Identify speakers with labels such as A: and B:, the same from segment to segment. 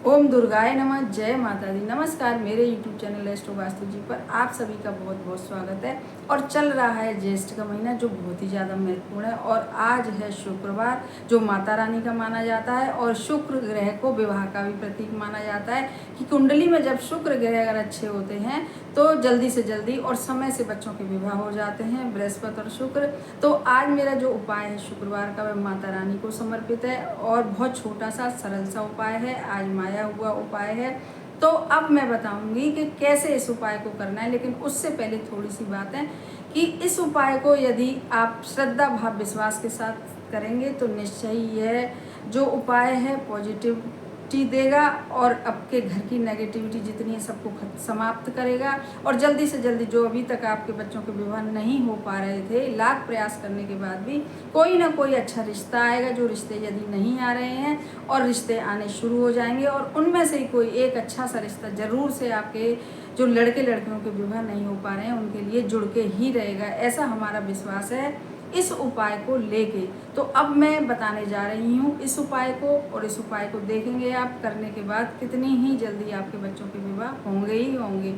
A: ओम दुर्गाय नमः। जय माता दी। नमस्कार, मेरे YouTube चैनल एस्ट्रो वास्तु जी पर आप सभी का बहुत बहुत स्वागत है। और चल रहा है ज्येष्ठ का महीना जो बहुत ही ज़्यादा महत्वपूर्ण है। और आज है शुक्रवार जो माता रानी का माना जाता है। और शुक्र ग्रह को विवाह का भी प्रतीक माना जाता है कि कुंडली में जब शुक्र ग्रह अगर अच्छे होते हैं तो जल्दी से जल्दी और समय से बच्चों के विवाह हो जाते हैं, बृहस्पति और शुक्र। तो आज मेरा जो उपाय है शुक्रवार का वह माता रानी को समर्पित है और बहुत छोटा सा सरल सा उपाय है, आजमाया हुआ उपाय है। तो अब मैं बताऊंगी कि कैसे इस उपाय को करना है, लेकिन उससे पहले थोड़ी सी बात है कि इस उपाय को यदि आप श्रद्धा भाव विश्वास के साथ करेंगे तो निश्चय ही यह जो उपाय है पॉजिटिविटी देगा और आपके घर की नेगेटिविटी जितनी है सबको समाप्त करेगा। और जल्दी से जल्दी जो अभी तक आपके बच्चों के विवाह नहीं हो पा रहे थे, लाख प्रयास करने के बाद भी कोई ना कोई अच्छा रिश्ता आएगा। जो रिश्ते यदि नहीं आ रहे हैं और रिश्ते आने शुरू हो जाएंगे और उनमें से ही कोई एक अच्छा सा रिश्ता ज़रूर से आपके जो लड़के लड़कियों के विवाह नहीं हो पा रहे हैं उनके लिए जुड़ के ही रहेगा, ऐसा हमारा विश्वास है इस उपाय को लेके। तो अब मैं बताने जा रही हूँ इस उपाय को, और इस उपाय को देखेंगे आप करने के बाद कितनी ही जल्दी आपके बच्चों के विवाह होंगे ही होंगे।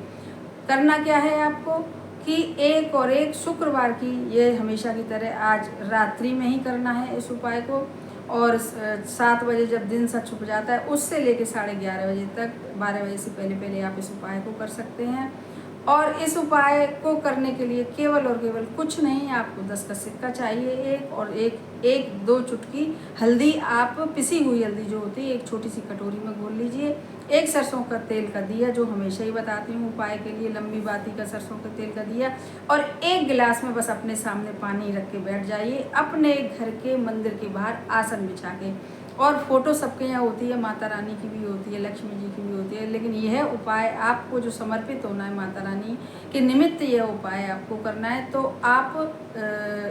A: करना क्या है आपको कि एक और एक शुक्रवार की, ये हमेशा की तरह आज रात्रि में ही करना है इस उपाय को। और 7 बजे जब दिन सा छुप जाता है उससे लेके 11:30 बजे तक, 12 बजे से पहले पहले आप इस उपाय को कर सकते हैं। और इस उपाय को करने के लिए केवल और केवल कुछ नहीं, आपको 10 का सिक्का चाहिए एक, और एक दो चुटकी हल्दी, आप पिसी हुई हल्दी जो होती है एक छोटी सी कटोरी में घोल लीजिए। एक सरसों का तेल का दिया, जो हमेशा ही बताती हूँ उपाय के लिए, लंबी बाती का सरसों के तेल का दिया। और एक गिलास में बस अपने सामने पानी रख के बैठ जाइए अपने घर के मंदिर के बाहर आसन बिछा के। और फोटो सबके यहाँ होती है, माता रानी की भी होती है, लक्ष्मी जी की भी होती है, लेकिन यह उपाय आपको जो समर्पित होना है माता रानी के निमित्त, यह उपाय आपको करना है। तो आप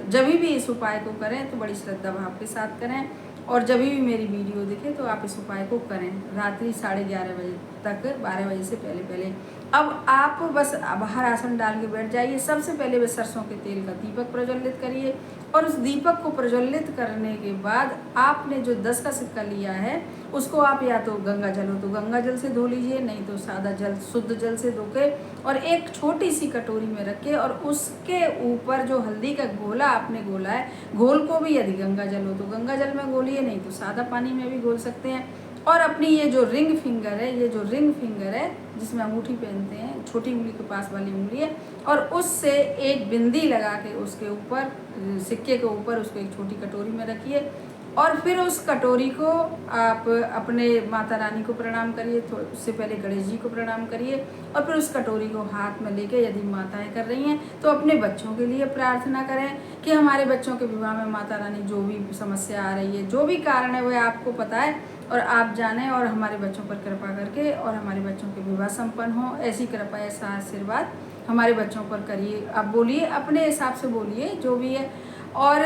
A: जब भी इस उपाय को करें तो बड़ी श्रद्धा भाव के साथ करें। और जब भी मेरी वीडियो दिखे तो आप इस उपाय को करें रात्रि 11:30 बजे तक, 12 बजे से पहले पहले। अब आप बस बाहर आसन डाल के बैठ जाइए। सबसे पहले वे सरसों के तेल का दीपक प्रज्वलित करिए। और उस दीपक को प्रज्वलित करने के बाद आपने जो 10 का सिक्का लिया है उसको आप या तो गंगा जल हो तो गंगा जल से धो लीजिए, नहीं तो सादा जल, शुद्ध जल से धो के और एक छोटी सी कटोरी में रखे। और उसके ऊपर जो हल्दी का गोला आपने घोला है, घोल को भी यदि गंगा जल हो तो गंगा जल में घोलिए, नहीं तो सादा पानी में भी घोल सकते हैं। और अपनी ये जो रिंग फिंगर है, ये जो रिंग फिंगर है जिसमें अंगूठी पहनते हैं, छोटी उंगली के पास वाली उंगली है, और उससे एक बिंदी लगा के उसके ऊपर, सिक्के के ऊपर उसको एक छोटी कटोरी में रखिए। और फिर उस कटोरी को आप अपने माता रानी को प्रणाम करिए, उससे पहले गणेश जी को प्रणाम करिए। और फिर उस कटोरी को हाथ में लेके, यदि माताएं कर रही हैं तो अपने बच्चों के लिए प्रार्थना करें कि हमारे बच्चों के विवाह में माता रानी जो भी समस्या आ रही है, जो भी कारण है, वह आपको पता है और आप जानें, और हमारे बच्चों पर कृपा करके और हमारे बच्चों के विवाह संपन्न हो, ऐसी कृपा, ऐसा आशीर्वाद हमारे बच्चों पर करिए। आप बोलिए, अपने हिसाब से बोलिए जो भी है। और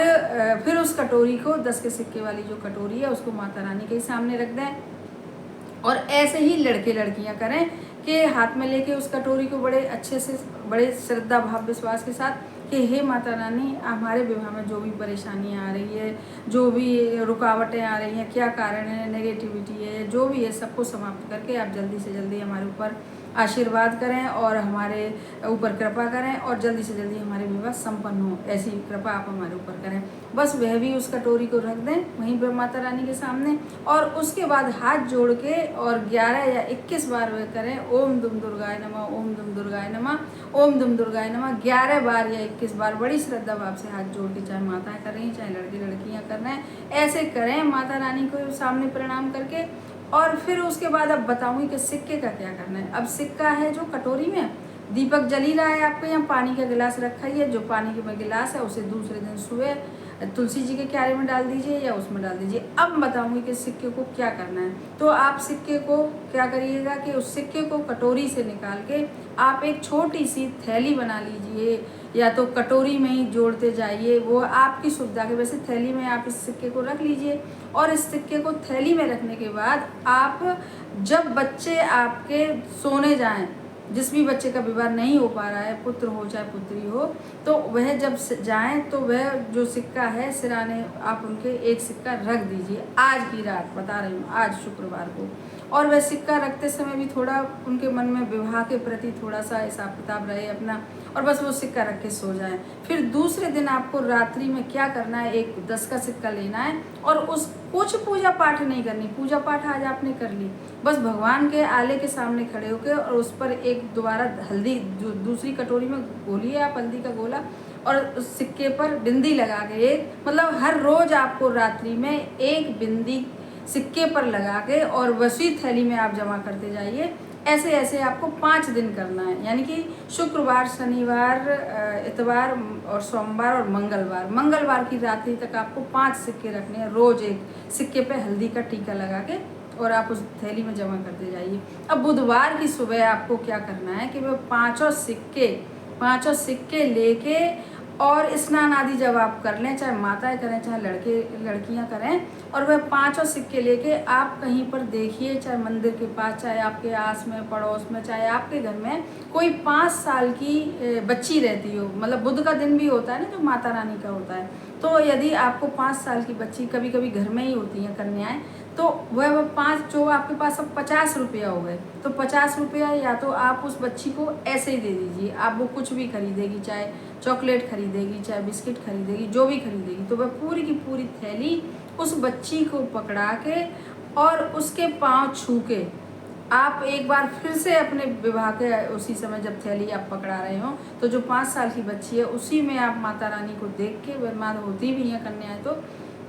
A: फिर उस कटोरी को, 10 के सिक्के वाली जो कटोरी है, उसको माता रानी के सामने रख दें। और ऐसे ही लड़के लड़कियां करें कि हाथ में लेके उस कटोरी को बड़े अच्छे से, बड़े श्रद्धा भाव विश्वास के साथ कि हे माता रानी, हमारे विवाह में जो भी परेशानियां आ रही है, जो भी रुकावटें आ रही हैं, क्या कारण है, नेगेटिविटी है, जो भी है, सबको समाप्त करके आप जल्दी से जल्दी हमारे ऊपर आशीर्वाद करें और हमारे ऊपर कृपा करें और जल्दी से जल्दी हमारे विवाह संपन्न हो, ऐसी कृपा आप हमारे ऊपर करें। बस वह भी उस कटोरी को रख दें वहीं पर माता रानी के सामने। और उसके बाद हाथ जोड़ के और 11 या 21 बार वह करें, ओम दुम दुर्गाय नमः, ओम दुम दुर्गाय नमः, ओम दुम दुर्गाय नमः। 11 बार या 21 बार बड़ी श्रद्धा भाव से हाथ जोड़ के, चाहे माताएं कर रही हैं चाहे लड़के लड़कियां कर रहे हैं, ऐसे करें माता रानी को सामने प्रणाम करके। और फिर उसके बाद अब बताऊंगी कि सिक्के का क्या करना है। अब सिक्का है जो कटोरी में, दीपक जल ही रहा है, आपको यहाँ पानी का गिलास रखा ही है, जो पानी का गिलास है उसे दूसरे दिन सुबह तुलसी जी के क्यारे में डाल दीजिए या उसमें डाल दीजिए। अब बताऊंगी कि सिक्के को क्या करना है। तो आप सिक्के को क्या करिएगा कि उस सिक्के को कटोरी से निकाल के आप एक छोटी सी थैली बना लीजिए, या तो कटोरी में ही जोड़ते जाइए, वो आपकी सुविधा के। वैसे थैली में आप इस सिक्के को रख लीजिए। और इस सिक्के को थैली में रखने के बाद आप जब बच्चे आपके सोने जाएं, जिस भी बच्चे का विवाह नहीं हो पा रहा है, पुत्र हो चाहे पुत्री हो, तो वह जब जाएं तो वह जो सिक्का है सिराने आप उनके एक सिक्का रख दीजिए। आज की रात बता रही हूँ, आज शुक्रवार को। और वह सिक्का रखते समय भी थोड़ा उनके मन में विवाह के प्रति थोड़ा सा हिसाब किताब रहे अपना, और बस वो सिक्का रख के सो जाएं। फिर दूसरे दिन आपको रात्रि में क्या करना है, एक 10 का सिक्का लेना है और उस कुछ पूजा पाठ नहीं करनी। पूजा पाठ आज आपने कर ली, बस भगवान के आले के सामने खड़े होकर और उस पर एक दोबारा हल्दी, दूसरी कटोरी में घोलिए आप हल्दी का गोला, और उस सिक्के पर बिंदी लगा के एक, मतलब हर रोज आपको रात्रि में एक बिंदी सिक्के पर लगा के और वसी थैली में आप जमा करते जाइए। ऐसे ऐसे आपको 5 दिन करना है, यानी कि शुक्रवार, शनिवार, इतवार और सोमवार और मंगलवार की रात्रि तक आपको 5 सिक्के रखने हैं। रोज एक सिक्के पे हल्दी का टीका लगा के और आप उस थैली में जमा करते जाइए। अब बुधवार की सुबह आपको क्या करना है कि वह पाँचों सिक्के लेके और स्नान आदि जब आप कर लें, चाहे माताएं करें चाहे लड़कियां करें, और वह 5 सिक्के लेके आप कहीं पर देखिए, चाहे मंदिर के पास, चाहे आपके आस में पड़ोस में, चाहे आपके घर में कोई 5 साल की बच्ची रहती हो, मतलब बुध का दिन भी होता है ना जो माता रानी का होता है, तो यदि आपको 5 साल की बच्ची, कभी कभी घर में ही होती हैं कन्याएं, तो वह 5 जो आपके पास अब 50 रुपया हो गए, तो 50 रुपया या तो आप उस बच्ची को ऐसे ही दे दीजिए। आप वो कुछ भी खरीदेगी, चाहे चॉकलेट खरीदेगी, चाहे बिस्किट खरीदेगी, जो भी खरीदेगी, तो वह पूरी की पूरी थैली उस बच्ची को पकड़ा के और उसके पाँव छू के आप एक बार फिर से अपने विवाह के उसी समय जब थैली आप पकड़ा रहे हो, तो जो 5 साल की बच्ची है उसी में आप माता रानी को देख के, बर्बाद होती भी हैं कन्याएं,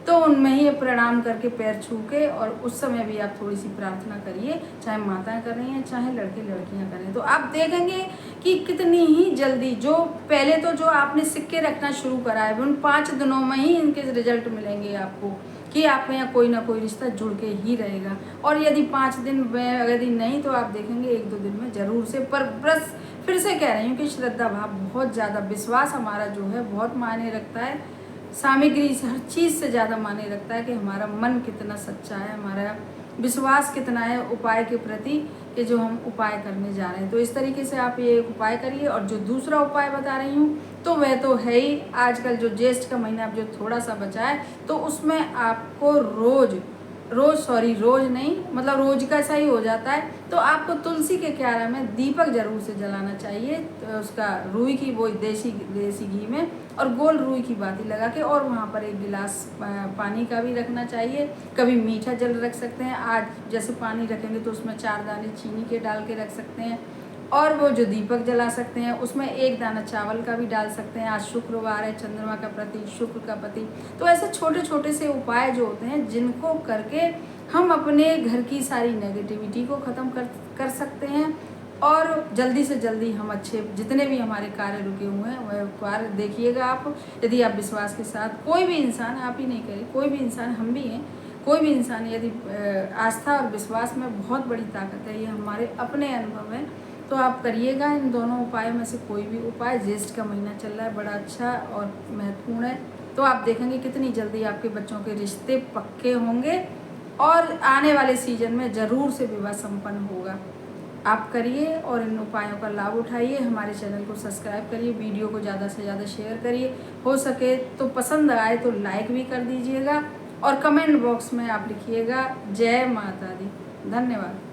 A: तो उनमें ही प्रणाम करके पैर छू के, और उस समय भी आप थोड़ी सी प्रार्थना करिए, चाहे माताएं कर रही हैं चाहे लड़के लड़कियां करें, तो आप देखेंगे कि कितनी ही जल्दी, जो पहले तो जो आपने सिक्के रखना शुरू करा है उन 5 दिनों में ही इनके रिजल्ट मिलेंगे आपको, कि आपके यहाँ कोई ना कोई रिश्ता जुड़ के ही रहेगा। और यदि 5 दिन में यदि नहीं, तो आप देखेंगे 1-2 दिन में जरूर से। पर बस फिर से कह रही हूँ कि श्रद्धा भाव बहुत ज़्यादा, विश्वास हमारा जो है बहुत मायने रखता है, सामग्री से, हर चीज़ से ज़्यादा मायने रखता है कि हमारा मन कितना सच्चा है, हमारा विश्वास कितना है उपाय के प्रति, कि जो हम उपाय करने जा रहे हैं। तो इस तरीके से आप ये एक उपाय करिए। और जो दूसरा उपाय बता रही हूँ तो वह तो है ही, आजकल जो ज्येष्ठ का महीना अब जो थोड़ा सा बचा है, तो उसमें आपको रोज नहीं, मतलब रोज का सा ही हो जाता है, तो आपको तुलसी के क्यारा में दीपक जरूर से जलाना चाहिए। तो उसका रुई की, वो देसी घी में, और गोल रुई की बाती लगा के, और वहाँ पर एक गिलास पानी का भी रखना चाहिए। कभी मीठा जल रख सकते हैं, आज जैसे पानी रखेंगे तो उसमें 4 दाने चीनी के डाल के रख सकते हैं। और वो जो दीपक जला सकते हैं उसमें 1 दाना चावल का भी डाल सकते हैं। आज शुक्रवार है, चंद्रमा का प्रतीक, शुक्र का प्रतीक, तो ऐसे छोटे छोटे से उपाय जो होते हैं, जिनको करके हम अपने घर की सारी नेगेटिविटी को ख़त्म कर सकते हैं, और जल्दी से जल्दी हम अच्छे, जितने भी हमारे कार्य रुके हुए हैं वह कार्य देखिएगा आप। यदि आप विश्वास के साथ, कोई भी इंसान, आप ही नहीं करें, कोई भी इंसान, हम भी हैं, कोई भी इंसान यदि आस्था और विश्वास में बहुत बड़ी ताकत है, ये हमारे अपने अनुभव है, तो आप करिएगा इन दोनों उपायों में से कोई भी उपाय। ज्येष्ठ का महीना चल रहा है, बड़ा अच्छा और महत्वपूर्ण है, तो आप देखेंगे कितनी जल्दी आपके बच्चों के रिश्ते पक्के होंगे, और आने वाले सीजन में ज़रूर से विवाह संपन्न होगा। आप करिए और इन उपायों का लाभ उठाइए। हमारे चैनल को सब्सक्राइब करिए, वीडियो को ज़्यादा से ज़्यादा शेयर करिए, हो सके तो पसंद आए तो लाइक भी कर दीजिएगा, और कमेंट बॉक्स में आप लिखिएगा जय माता दी। धन्यवाद।